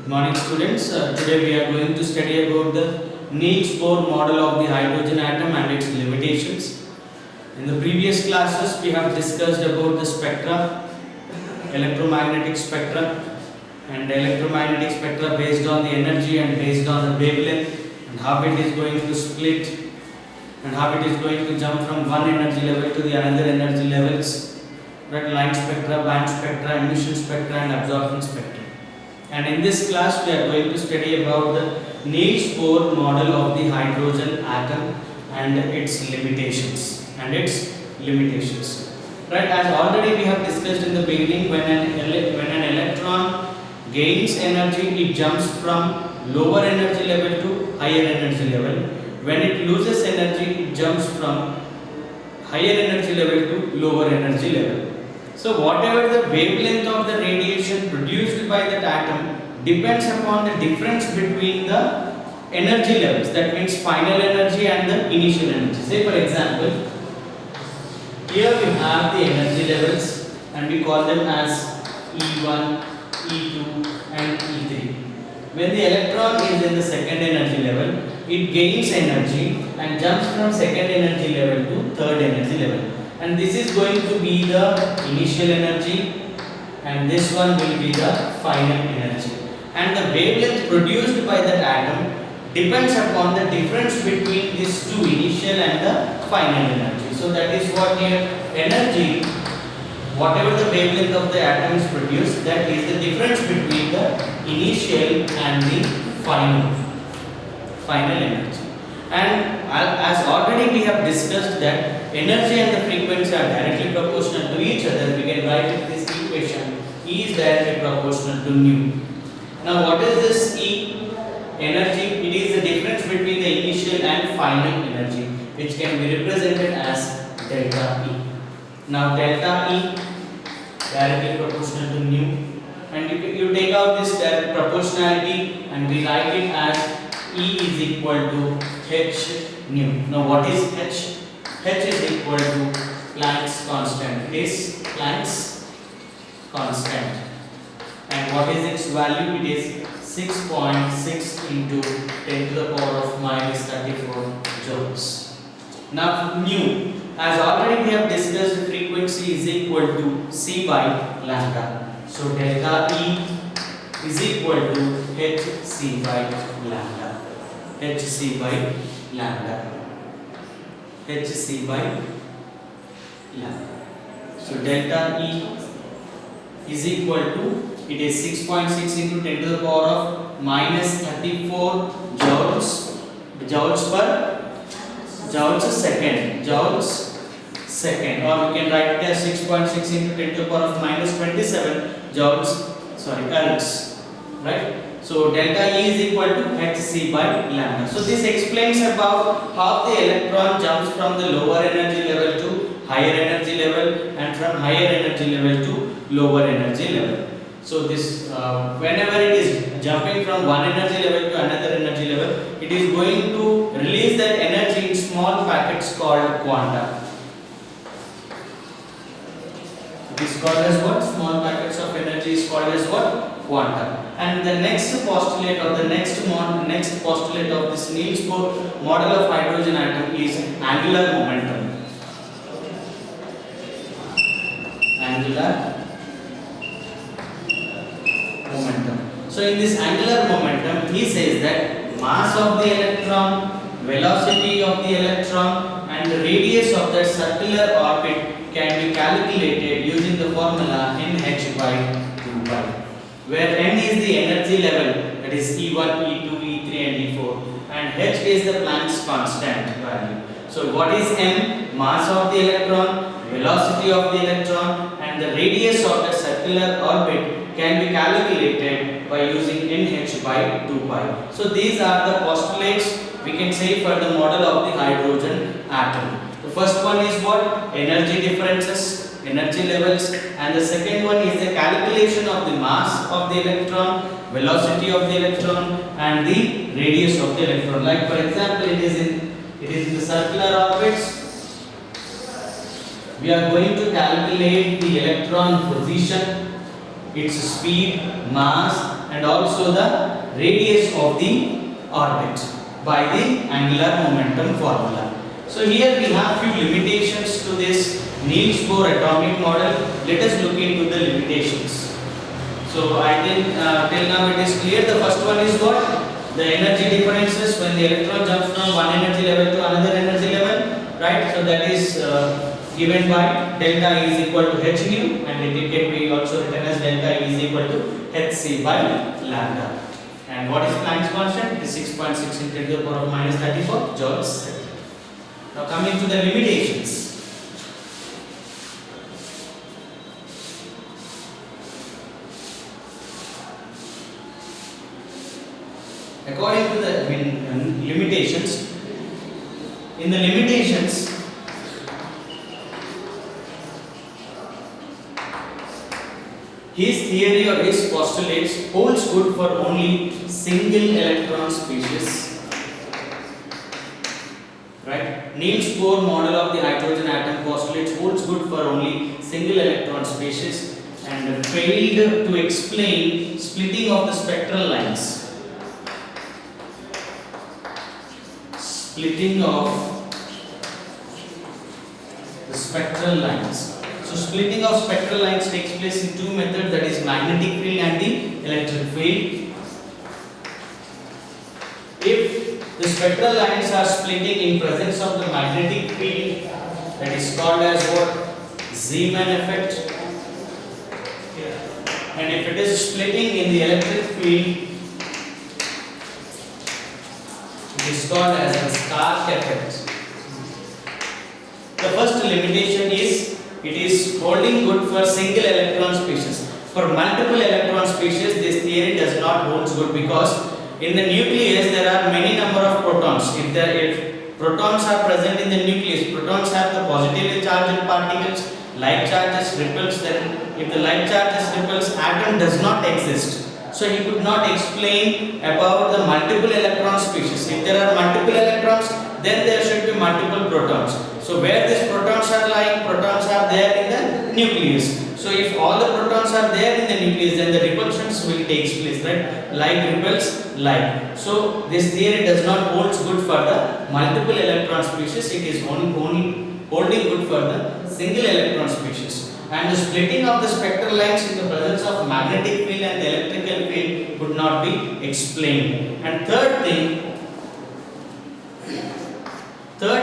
Good morning students. Today we are going to study about the Niels Bohr model of the hydrogen atom and its limitations. In the previous classes we have discussed about the spectra, electromagnetic spectra and electromagnetic spectra based on the energy and based on the wavelength and how it is going to split and how it is going to jump from one energy level to the another energy levels, right? Line spectra, band spectra, emission spectra and absorption spectra. And in this class we are going to study about the Niels Bohr model of the hydrogen atom and its limitations Right, as already we have discussed in the beginning, when an electron gains energy, it jumps from lower energy level to higher energy level. When it loses energy, it jumps from higher energy level to lower energy level. So whatever the wavelength of the radiation produced by that atom depends upon the difference between the energy levels. That means final energy and the initial energy. Say for example, here we have the energy levels and we call them as E1, E2 and E3. When the electron is in the second energy level, it gains energy and jumps from second energy level to third energy level. And this is going to be the initial energy and this one will be the final energy. And the wavelength produced by that atom depends upon the difference between these two, initial and the final energy. So that is what here energy, whatever the wavelength of the atom is produced, that is the difference between the initial and the final energy. And as already we have discussed that energy and the frequency are directly proportional to each other, we can write it this equation: E is directly proportional to nu. Now what is this E? Energy, it is the difference between the initial and final energy, which can be represented as delta E. Now delta E directly proportional to nu, and you take out this direct proportionality and we write it as E is equal to h nu. Now what is h? H is equal to Planck's constant. It is Planck's constant. And what is its value? It is 6.6 into 10 to the power of minus 34 joules. Now nu, as already we have discussed, frequency is equal to C by lambda. So delta E is equal to hc by lambda. hc by lambda. hc by lambda. So delta E is equal to, it is 6.6 into 10 to the power of minus 34 joules second, or we can write it as 6.6 into 10 to the power of minus 27 ergs, right? So delta E is equal to hc by lambda. So this explains about how the electron jumps from the lower energy level to higher energy level and from higher energy level to lower energy level. So this whenever it is jumping from one energy level to another energy level, it is going to release that energy in small packets called quanta. It is called as what? Small packets of energy is called as what? Quanta. And the next postulate or the next postulate of this Niels Bohr model of hydrogen atom is angular momentum. Angular momentum. So in this angular momentum, he says that mass of the electron, velocity of the electron and the radius of that circular orbit can be calculated using the formula nh by 2 pi, where n is the energy level, that is E1, E2, E3 and E4, and h is the Planck's constant value. So what is m? Mass of the electron, velocity of the electron and the radius of the circular orbit can be calculated by using nh by 2 pi. So these are the postulates we can say for the model of the hydrogen atom. The first one is what? Energy differences, energy levels, and the second one is the calculation of the mass of the electron, velocity of the electron and the radius of the electron. Like for example, it is in the circular orbits. We are going to calculate the electron position its speed, mass, and also the radius of the orbit by the angular momentum formula. So here we have few limitations to this Niels Bohr atomic model. Let us look into the limitations. So I think till now it is clear. The first one is what? The energy differences when the electron jumps from one energy level to another energy level, right? So that is given by delta E is equal to h nu, and it can be also written as delta E is equal to hc by lambda. And what is Planck's constant? It is 6.6 into 10 to the power of minus 34 joules. Now coming to the limitations. According to the limitations, in the limitations, his theory or his postulates holds good for only single electron species. Right? Niels Bohr model of the hydrogen atom postulates holds good for only single electron species and failed to explain splitting of the spectral lines. Splitting of the spectral lines. So splitting of spectral lines takes place in two methods, that is magnetic field and the electric field. If the spectral lines are splitting in presence of the magnetic field, that is called as what? Zeeman effect. And if it is splitting in the electric field, it is called as a Stark effect. The first limitation is it is holding good for single electron species. For multiple electron species, this theory does not hold good because in the nucleus there are many number of protons. If protons are present in the nucleus, protons have the positively charged particles, like charges ripples. Then if the like charges ripples, atom does not exist. So he could not explain about the multiple electron species. If there are multiple electrons, then there should be multiple protons. So where these protons are lying, protons are there in the nucleus. So if all the protons are there in the nucleus, then the repulsions will take place, right? Like repels like. So this theory does not hold good for the multiple electron species. It is only holding good for the single electron species. And the splitting of the spectral lines in the presence of magnetic field and the electrical field could not be explained. And third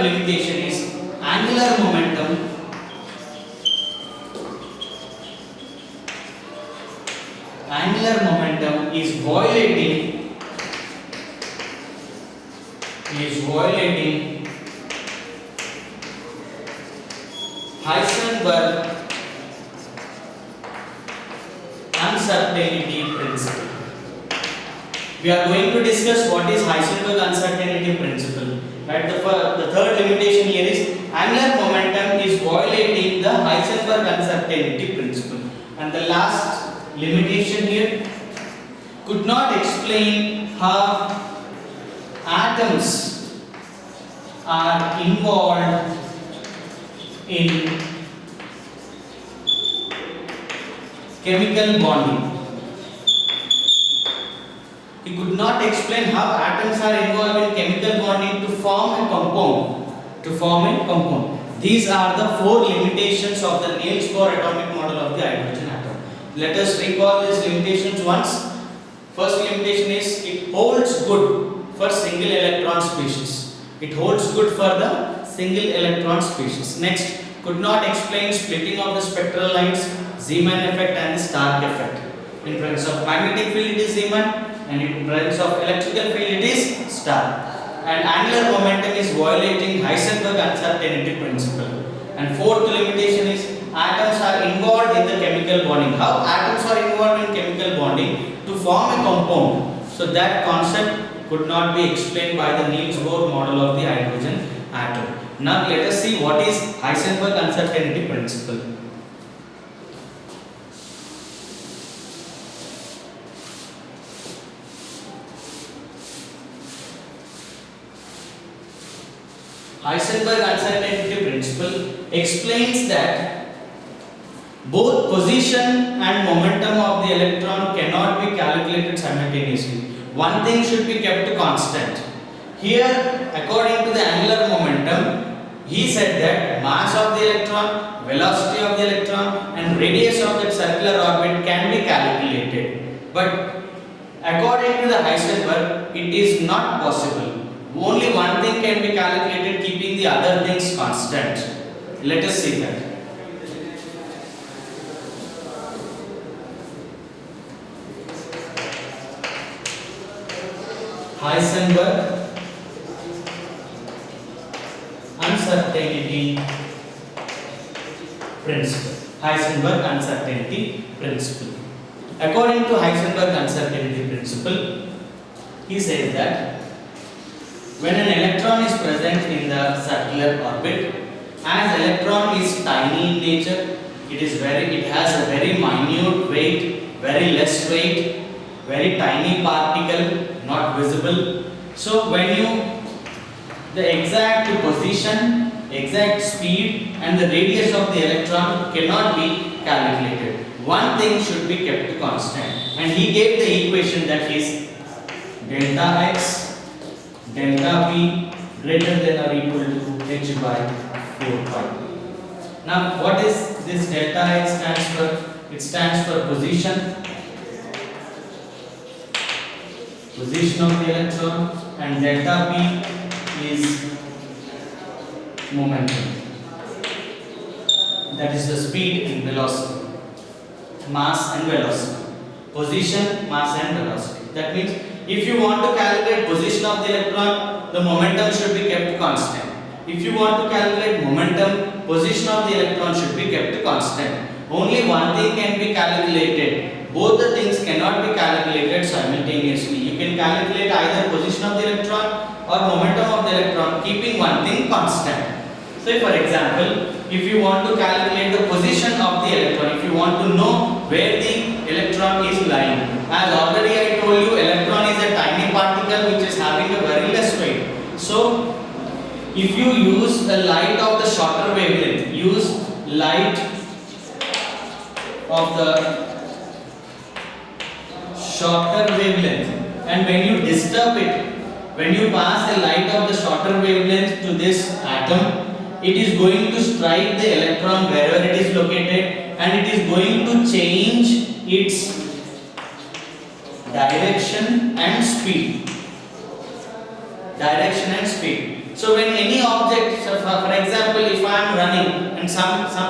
limitation is angular momentum. Angular momentum is violating Heisenberg uncertainty principle. We are going to discuss what is Heisenberg uncertainty principle. Right? The third limitation here is angular momentum is violating the Heisenberg uncertainty principle. And the last limitation here, could not explain how atoms are involved in chemical bonding. He could not explain how atoms are involved in chemical bonding to form a compound. These are the four limitations of the Niels Bohr atomic model of the hydrogen atom. Let us recall these limitations once. First limitation is it holds good for single electron species. It holds good for the single electron species. Next, could not explain splitting of the spectral lines, Zeeman effect and the Stark effect. In presence of magnetic field it is Zeeman, and in presence of electrical field it is Stark. And angular momentum is violating Heisenberg uncertainty principle. And fourth limitation is atoms are involved in the chemical bonding. How atoms are involved in chemical bonding? To form a compound. So that concept could not be explained by the Niels Bohr model of the hydrogen atom. Now let us see what is Heisenberg uncertainty principle. Heisenberg uncertainty principle explains that both position and momentum of the electron cannot be calculated simultaneously. One thing should be kept constant. Here, according to the angular momentum, he said that mass of the electron, velocity of the electron and radius of that circular orbit can be calculated. But according to the Heisenberg, it is not possible. Only one thing can be calculated, keeping the other things constant. Let us see that. Heisenberg uncertainty principle. Heisenberg uncertainty principle. According to Heisenberg uncertainty principle, he says that when an electron is present in the circular orbit, as electron is tiny in nature, it has a very minute weight, very less weight, very tiny particle, not visible. So the exact position, exact speed and the radius of the electron cannot be calculated. One thing should be kept constant, and he gave the equation that is delta x delta p greater than or equal to h by 4 pi. Now what is this delta x stands for? It stands for position of the electron, and delta p is momentum, that is the speed and velocity, mass and velocity, position, mass and velocity. That means if you want to calculate position of the electron, the momentum should be kept constant. If you want to calculate momentum, position of the electron should be kept constant. Only one thing can be calculated. Both the things cannot be calculated simultaneously. You can calculate either position of the electron or momentum of the electron, keeping one thing constant. Say for example, if you want to calculate the position of the electron, if you want to know where the electron is lying, as already I told you, electron is a tiny particle which is having a very less weight. So if you use the light of the shorter wavelength, use light of the shorter wavelength, and when you disturb it, when you pass a light of the shorter wavelength to this atom, it is going to strike the electron wherever it is located, and it is going to change its direction and speed. So when any object, for example, if I am running and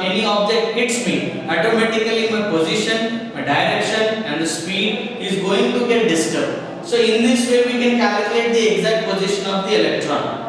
any object hits me, automatically my position, my direction and the speed is going to get disturbed. So in this way we can calculate the exact position of the electron.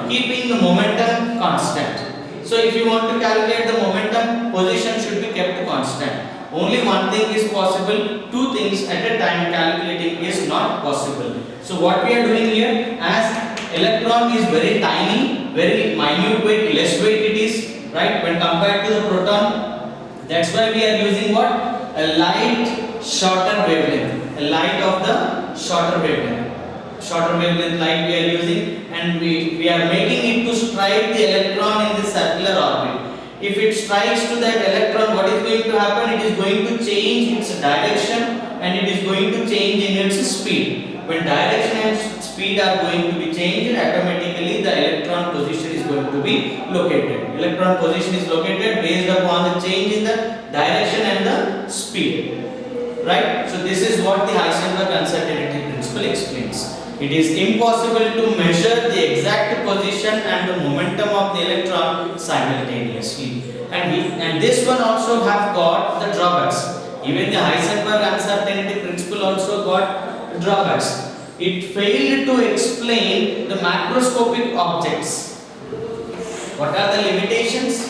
Keeping the momentum constant. So if you want to calculate the momentum, position should be kept constant. Only one thing is possible, two things at a time calculating is not possible. So what we are doing here, as electron is very tiny, very minute weight, less weight it is, right, when compared to the proton. That's why we are using what? A light shorter wavelength, a light of the shorter wavelength. Shorter wavelength light we are using, and we are making it to strike the electron in the circular orbit. If it strikes to that electron, what is going to happen? It is going to change its direction and it is going to change in its speed. When direction and speed are going to be changed, automatically the electron position is going to be located. Electron position is located based upon the change in the direction and the speed. Right? So this is what the Heisenberg uncertainty principle explains. It is impossible to measure the exact position and the momentum of the electron simultaneously. And this one also have got the drawbacks. Even the Heisenberg uncertainty principle also got drawbacks. It failed to explain the macroscopic objects. What are the limitations?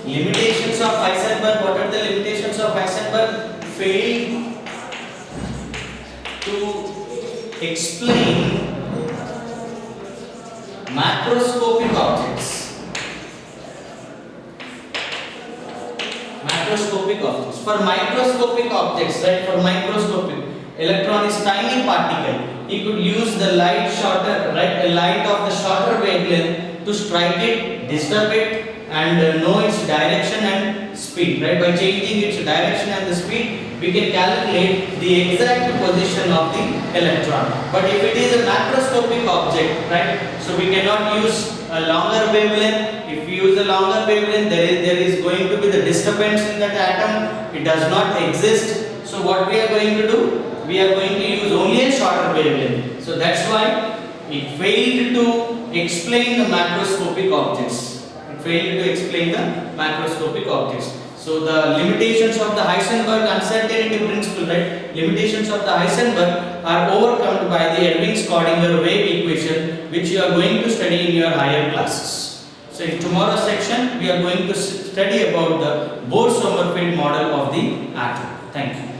Limitations of Heisenberg. What are the limitations of Heisenberg? Failed to explain macroscopic objects. For microscopic objects, right? For microscopic, electron is tiny particle. He could use the light shorter, right? A light of the shorter wavelength to strike it, disturb it, and know its direction and speed, right? By changing its direction and the speed, we can calculate the exact position of the electron. But if it is a macroscopic object, right, so we cannot use a longer wavelength. If we use a longer wavelength, there is going to be the disturbance in that atom. It does not exist. So what we are going to do? We are going to use only a shorter wavelength. So that's why it failed to explain the macroscopic objects. It failed to explain the macroscopic objects. So the limitations of the Heisenberg uncertainty principle, right? Limitations of the Heisenberg are overcome by the Erdős-Schrödinger wave equation, which you are going to study in your higher classes. So in tomorrow's section, we are going to study about the Bohr-Sommerfeld model of the atom. Thank you.